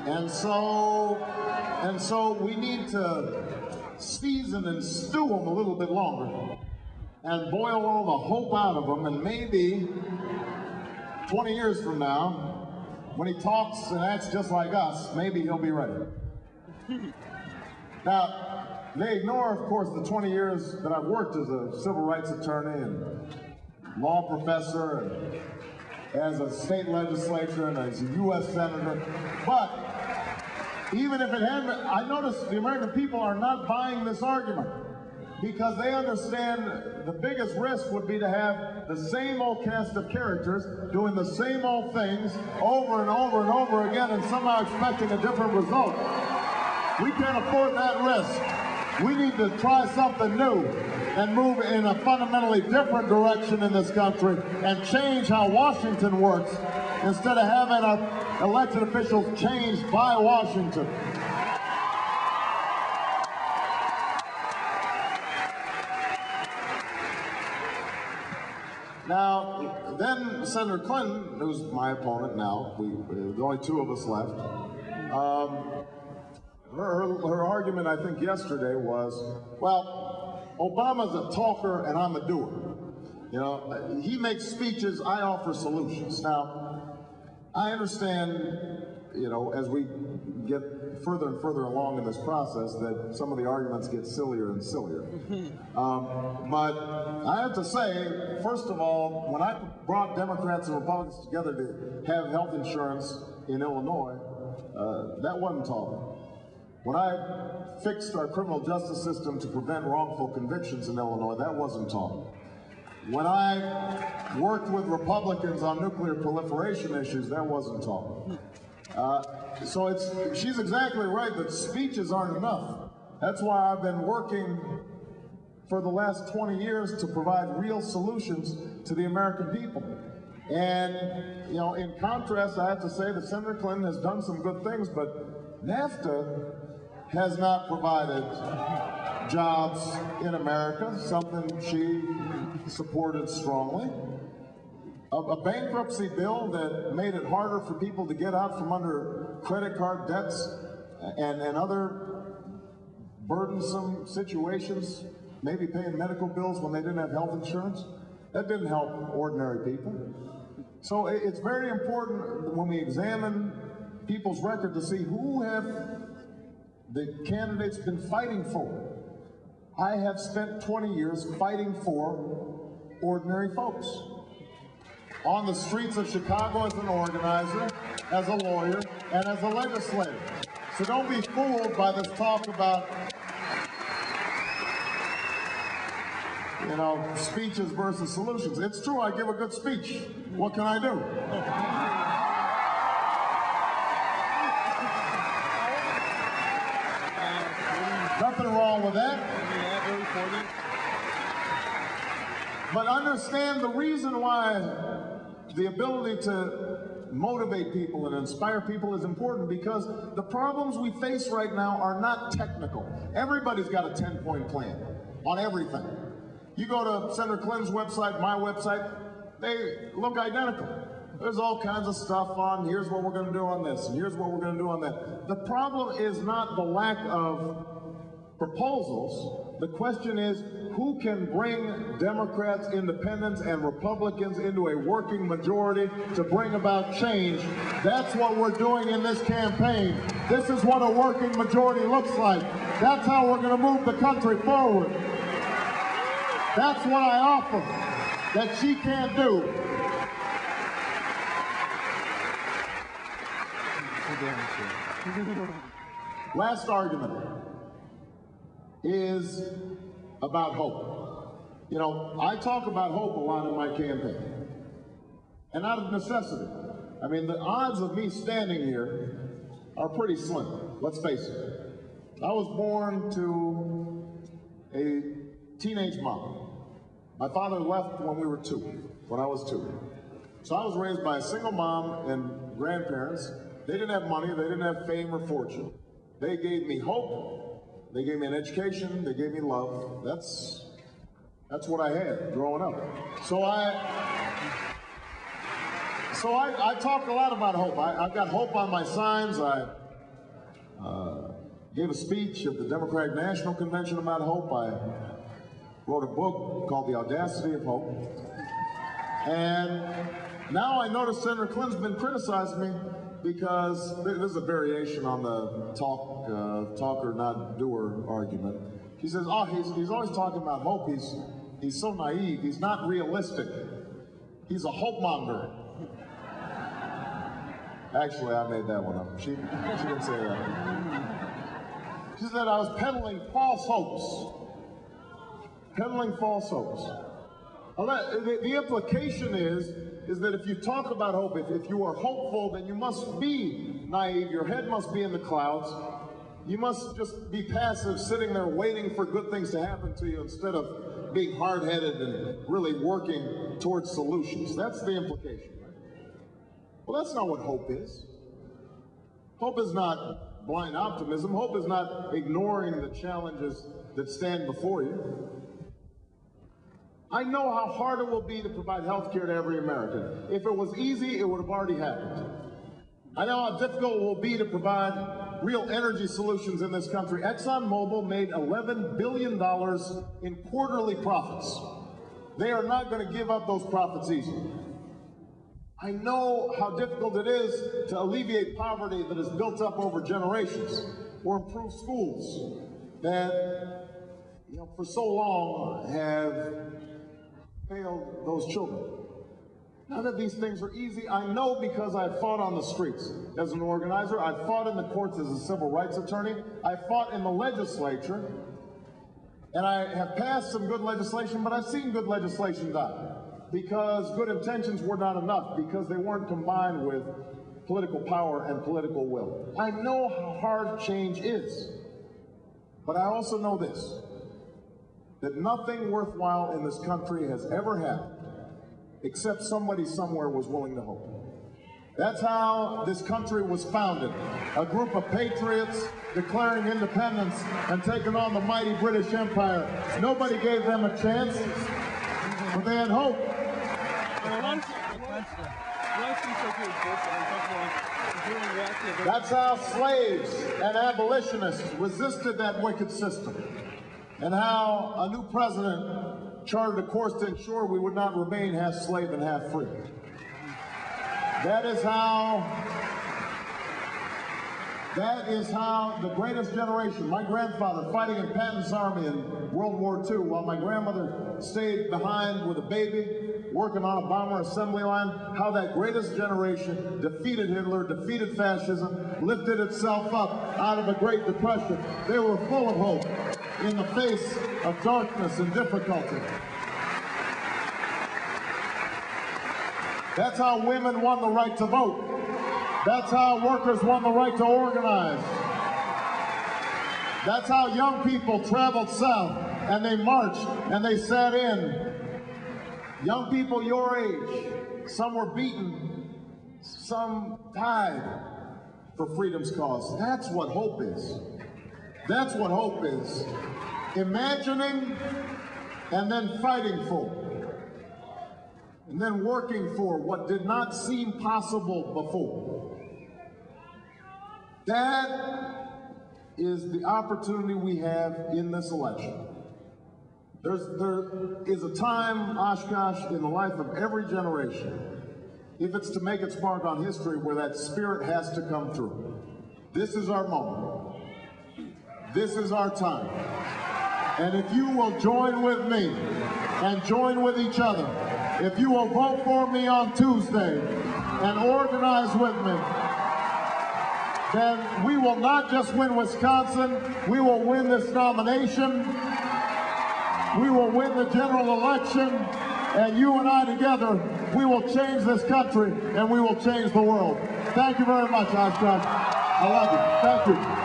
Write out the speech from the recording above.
And so we need to season and stew them a little bit longer and boil all the hope out of them, and maybe 20 years from now, when he talks and acts just like us, maybe he'll be ready. Now, they ignore, of course, the 20 years that I've worked as a civil rights attorney and law professor and as a state legislature and as a U.S. senator. But even if it hadn't, I notice the American people are not buying this argument because they understand the biggest risk would be to have the same old cast of characters doing the same old things over and over and over again and somehow expecting a different result. We can't afford that risk. We need to try something new and move in a fundamentally different direction in this country and change how Washington works instead of having our elected officials changed by Washington. Now, then Senator Clinton, who's my opponent now, there's only two of us left, her argument, I think, yesterday was, well, Obama's a talker and I'm a doer. You know, he makes speeches, I offer solutions. Now, I understand, you know, as we get further and further along in this process that some of the arguments get sillier and sillier. But I have to say, first of all, when I brought Democrats and Republicans together to have health insurance in Illinois, that wasn't talking. When I fixed our criminal justice system to prevent wrongful convictions in Illinois, that wasn't talking. When I worked with Republicans on nuclear proliferation issues, that wasn't talking. So she's exactly right that speeches aren't enough. That's why I've been working for the last 20 years to provide real solutions to the American people. And, you know, in contrast, I have to say that Senator Clinton has done some good things, but NAFTA has not provided jobs in America, something she supported strongly. A bankruptcy bill that made it harder for people to get out from under credit card debts and other burdensome situations, maybe paying medical bills when they didn't have health insurance. That didn't help ordinary people. So it's very important when we examine people's record to see who have the candidates been fighting for. I have spent 20 years fighting for ordinary folks. On the streets of Chicago as an organizer, as a lawyer, and as a legislator. So don't be fooled by this talk about, you know, speeches versus solutions. It's true, I give a good speech. What can I do? Nothing wrong with that. But understand the reason why the ability to motivate people and inspire people is important, because the problems we face right now are not technical. Everybody's got a 10-point plan on everything. You go to Senator Clinton's website, my website, they look identical. There's all kinds of stuff on, here's what we're going to do on this, and here's what we're going to do on that. The problem is not the lack of proposals. The question is, who can bring Democrats, Independents, and Republicans into a working majority to bring about change? That's what we're doing in this campaign. This is what a working majority looks like. That's how we're going to move the country forward. That's what I offer that she can't do. Last argument is about hope. You know, I talk about hope a lot in my campaign, and out of necessity. I mean, the odds of me standing here are pretty slim, let's face it. I was born to a teenage mom. My father left when we were when I was 2. So I was raised by a single mom and grandparents. They didn't have money, they didn't have fame or fortune. They gave me hope. They gave me an education, they gave me love. That's what I had growing up. So I talk a lot about hope. I've got hope on my signs. gave a speech at the Democratic National Convention about hope. I wrote a book called The Audacity of Hope. And now I notice Senator Clinton's been criticizing me because there's a variation on the talker, not doer argument. He says, oh, he's always talking about hope. He's so naive. He's not realistic. He's a hope monger. Actually, I made that one up. She didn't say that. She said I was peddling false hopes. Peddling false hopes. The implication is that if you talk about hope, if you are hopeful, then you must be naive. Your head must be in the clouds. You must just be passive, sitting there waiting for good things to happen to you instead of being hard-headed and really working towards solutions. That's the implication. Well, that's not what hope is. Hope is not blind optimism. Hope is not ignoring the challenges that stand before you. I know how hard it will be to provide health care to every American. If it was easy, it would have already happened. I know how difficult it will be to provide real energy solutions in this country. ExxonMobil made $11 billion in quarterly profits. They are not going to give up those profits easily. I know how difficult it is to alleviate poverty that has built up over generations, or improve schools that, for so long have failed those children. None of these things are easy. I know because I've fought on the streets as an organizer. I've fought in the courts as a civil rights attorney. I fought in the legislature, and I have passed some good legislation, but I've seen good legislation die. Because good intentions were not enough, because they weren't combined with political power and political will. I know how hard change is, but I also know this, that nothing worthwhile in this country has ever happened except somebody somewhere was willing to hope. That's how this country was founded. A group of patriots declaring independence and taking on the mighty British Empire. Nobody gave them a chance, but they had hope. That's how slaves and abolitionists resisted that wicked system, and how a new president charted a course to ensure we would not remain half slave and half free. That is how the greatest generation, my grandfather fighting in Patton's army in World War II, while my grandmother stayed behind with a baby, working on a bomber assembly line, how that greatest generation defeated Hitler, defeated fascism, lifted itself up out of the Great Depression. They were full of hope in the face of darkness and difficulty. That's how women won the right to vote. That's how workers won the right to organize. That's how young people traveled south and they marched and they sat in. Young people your age, some were beaten, some died for freedom's cause. That's what hope is. That's what hope is. Imagining and then fighting for. And then working for what did not seem possible before. That is the opportunity we have in this election. There is a time, Oshkosh, in the life of every generation, if it's to make its mark on history, where that spirit has to come through. This is our moment. This is our time. And if you will join with me and join with each other, if you will vote for me on Tuesday and organize with me, then we will not just win Wisconsin, we will win this nomination, we will win the general election, and you and I together, we will change this country and we will change the world. Thank you very much, Oshkosh. I love you. Thank you.